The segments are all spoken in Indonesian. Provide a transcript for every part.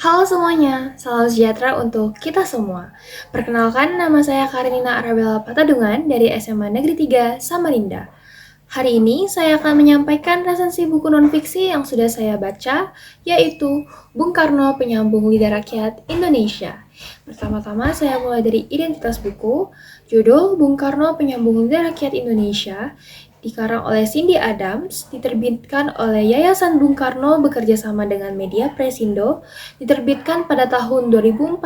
Halo semuanya, salam sejahtera untuk kita semua. Perkenalkan, nama saya Karenina Arabella Patadungan dari SMA Negeri 3 Samarinda. Hari ini saya akan menyampaikan resensi buku nonfiksi yang sudah saya baca, yaitu Bung Karno Penyambung Lidah Rakyat Indonesia. Pertama-tama saya mulai dari identitas buku, judul Bung Karno Penyambung Lidah Rakyat Indonesia, dikarang oleh Cindy Adams, diterbitkan oleh Yayasan Bung Karno bekerja sama dengan Media Presindo, diterbitkan pada tahun 2014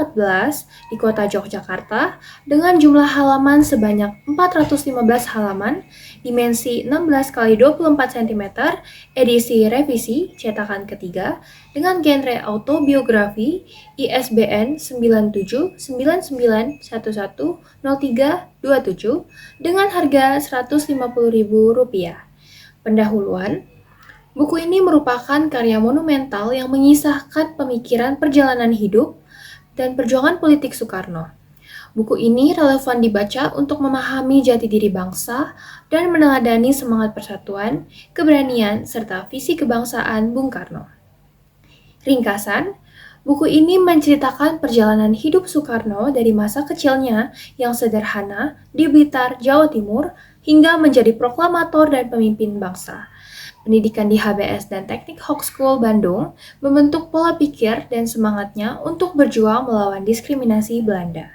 di kota Yogyakarta dengan jumlah halaman sebanyak 415 halaman, dimensi 16 x 24 cm, edisi revisi cetakan ketiga, dengan genre autobiografi, ISBN 9799110327 dengan harga Rp150.000. Pendahuluan, buku ini merupakan karya monumental yang mengisahkan pemikiran perjalanan hidup dan perjuangan politik Soekarno. Buku ini relevan dibaca untuk memahami jati diri bangsa dan meneladani semangat persatuan, keberanian, serta visi kebangsaan Bung Karno. Ringkasan, buku ini menceritakan perjalanan hidup Soekarno dari masa kecilnya yang sederhana di Blitar, Jawa Timur, hingga menjadi proklamator dan pemimpin bangsa. Pendidikan di HBS dan Teknik Hock School Bandung membentuk pola pikir dan semangatnya untuk berjuang melawan diskriminasi Belanda.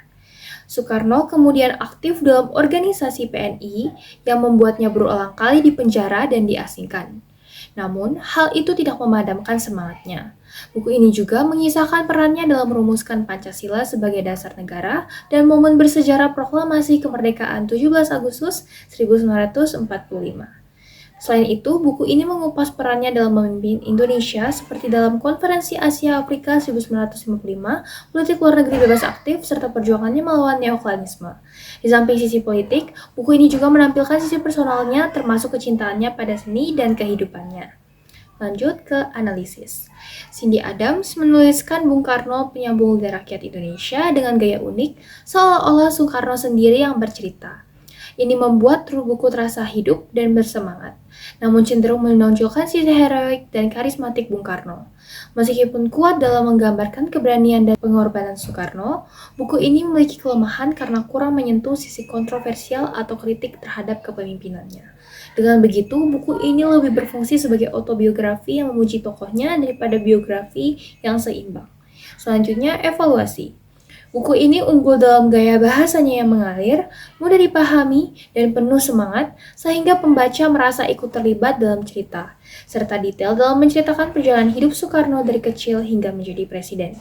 Soekarno kemudian aktif dalam organisasi PNI yang membuatnya berulang kali dipenjara dan diasingkan. Namun, hal itu tidak memadamkan semangatnya. Buku ini juga mengisahkan perannya dalam merumuskan Pancasila sebagai dasar negara dan momen bersejarah proklamasi kemerdekaan 17 Agustus 1945. Selain itu, buku ini mengupas perannya dalam memimpin Indonesia seperti dalam Konferensi Asia Afrika 1955, politik luar negeri bebas aktif, serta perjuangannya melawan neokolonialisme. Di samping sisi politik, buku ini juga menampilkan sisi personalnya termasuk kecintaannya pada seni dan kehidupannya. Lanjut ke analisis. Cindy Adams menuliskan Bung Karno Penyambung Lidah Rakyat Indonesia dengan gaya unik, seolah-olah Soekarno sendiri yang bercerita. Ini membuat buku terasa hidup dan bersemangat, namun cenderung menonjolkan sisi heroik dan karismatik Bung Karno. Meskipun kuat dalam menggambarkan keberanian dan pengorbanan Soekarno, buku ini memiliki kelemahan karena kurang menyentuh sisi kontroversial atau kritik terhadap kepemimpinannya. Dengan begitu, buku ini lebih berfungsi sebagai autobiografi yang memuji tokohnya daripada biografi yang seimbang. Selanjutnya, evaluasi. Buku ini unggul dalam gaya bahasanya yang mengalir, mudah dipahami, dan penuh semangat, sehingga pembaca merasa ikut terlibat dalam cerita, serta detail dalam menceritakan perjalanan hidup Soekarno dari kecil hingga menjadi presiden.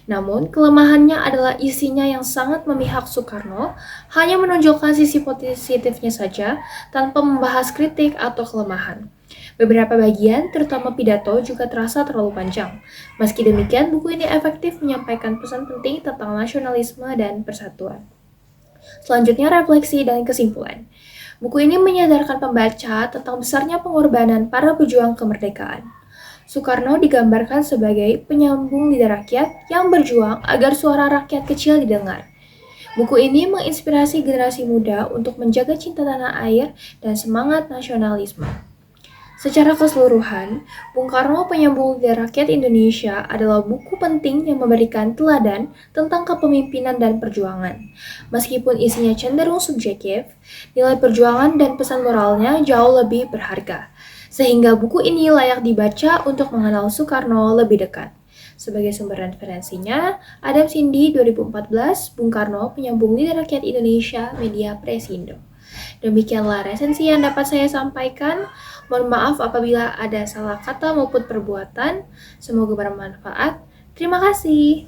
Namun, kelemahannya adalah isinya yang sangat memihak Soekarno, hanya menonjolkan sisi positifnya saja, tanpa membahas kritik atau kelemahan. Beberapa bagian, terutama pidato, juga terasa terlalu panjang. Meski demikian, buku ini efektif menyampaikan pesan penting tentang nasionalisme dan persatuan. Selanjutnya, refleksi dan kesimpulan. Buku ini menyadarkan pembaca tentang besarnya pengorbanan para pejuang kemerdekaan. Soekarno digambarkan sebagai penyambung lidah rakyat yang berjuang agar suara rakyat kecil didengar. Buku ini menginspirasi generasi muda untuk menjaga cinta tanah air dan semangat nasionalisme. Secara keseluruhan, Bung Karno Penyambung Lidah Rakyat Indonesia adalah buku penting yang memberikan teladan tentang kepemimpinan dan perjuangan. Meskipun isinya cenderung subjektif, nilai perjuangan dan pesan moralnya jauh lebih berharga. Sehingga buku ini layak dibaca untuk mengenal Soekarno lebih dekat. Sebagai sumber referensinya, Adam Cindy 2014, Bung Karno Penyambung Lidah Rakyat Indonesia, Media Presindo. Demikianlah resensi yang dapat saya sampaikan. Mohon maaf apabila ada salah kata maupun perbuatan. Semoga bermanfaat. Terima kasih.